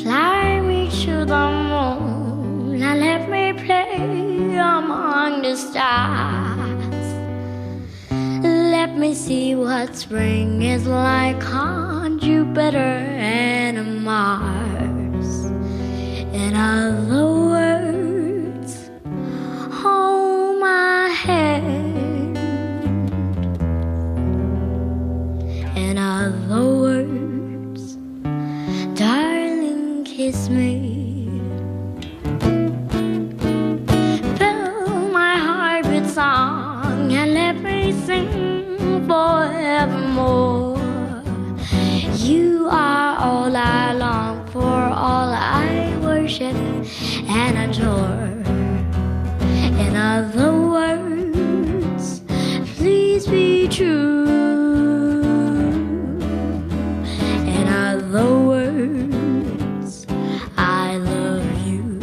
Fly me to the moon and let me play among the stars. Let me see what spring is like on Jupiter and Mars. In other words, hold my hand. In other words, darling, kiss me. Fill my heart with song and let me sing forevermore. You are all I long for, all I worship and adore. In other words, please be true. In other words, I love you.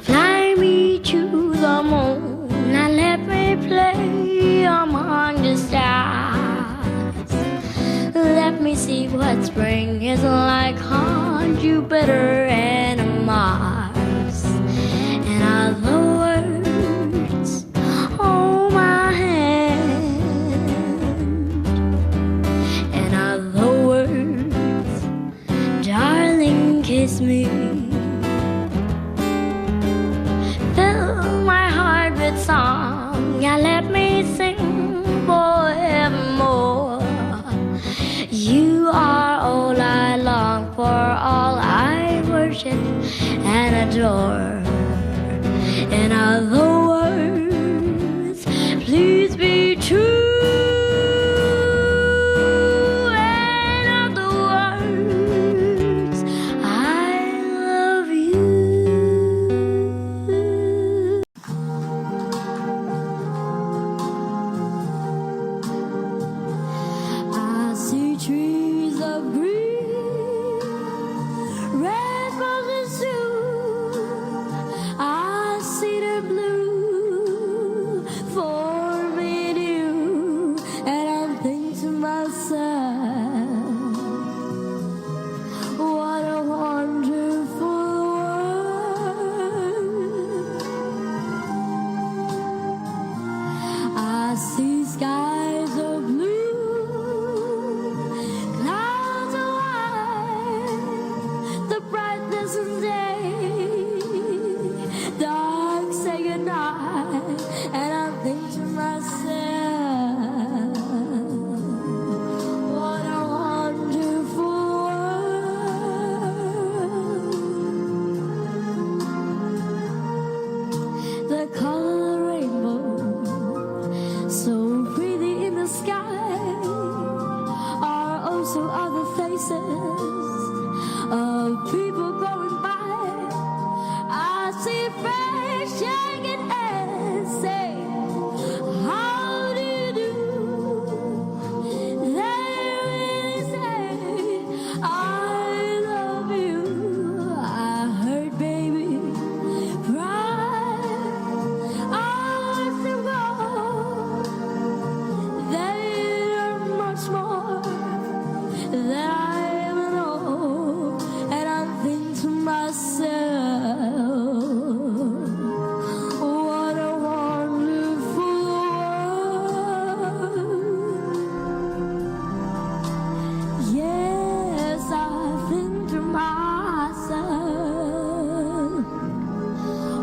Fly me to the moon and let me play among the stars. Let me see what spring is like on Jupiter and Mars. In other words, hold my hand. In other words, darling, kiss me. Fill my heart with song and let me sing forevermore. You are all I long for, all I worship and adore. In other words, please be true. In other words, I love you. I see trees of green, red roses too. I see the blue for me and you, and I'm thinking to myself, what a wonderful world. I see skies of blue, clouds of white, the brightness of day, dark say goodnight, and I think to myself, what a wonderful world. The color rainbow, so pretty in the sky, are also other faces of people going by. I see friends shaking hands, say, how do you do? They really say, I love you. I heard baby cry hours ago. They are much more than I ever know, and I'm thinking to myself, what a wonderful world. Yes, I think to myself,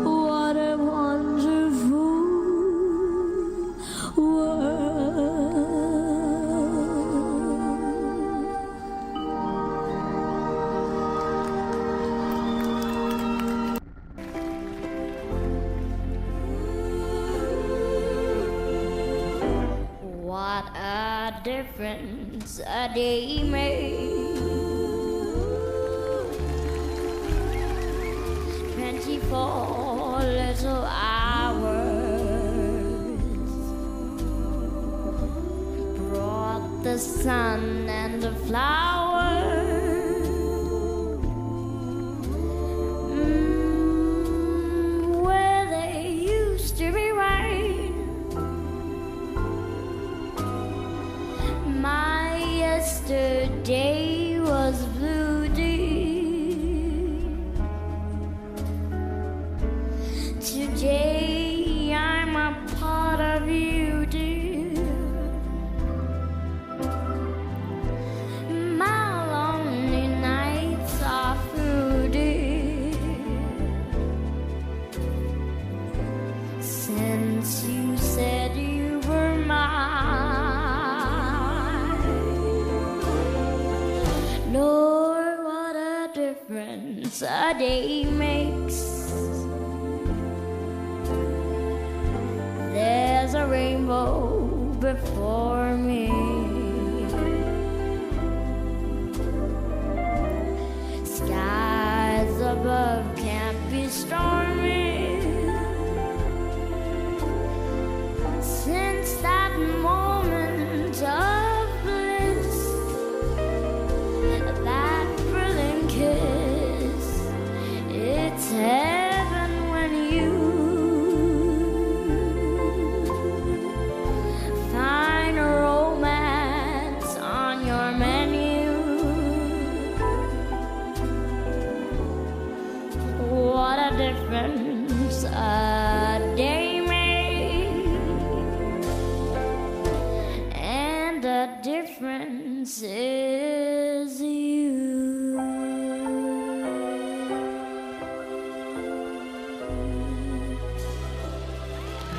what a wonderful world. What a difference a day made. 24 little hours brought the sun and the flowers. Where they used to be rain, face. There's a rainbow before me. Skies above can't be stormy. Since that moment of bliss, that thrilling kiss, it's heaven when you find a romance on your menu. What a difference a day made, and the difference is you.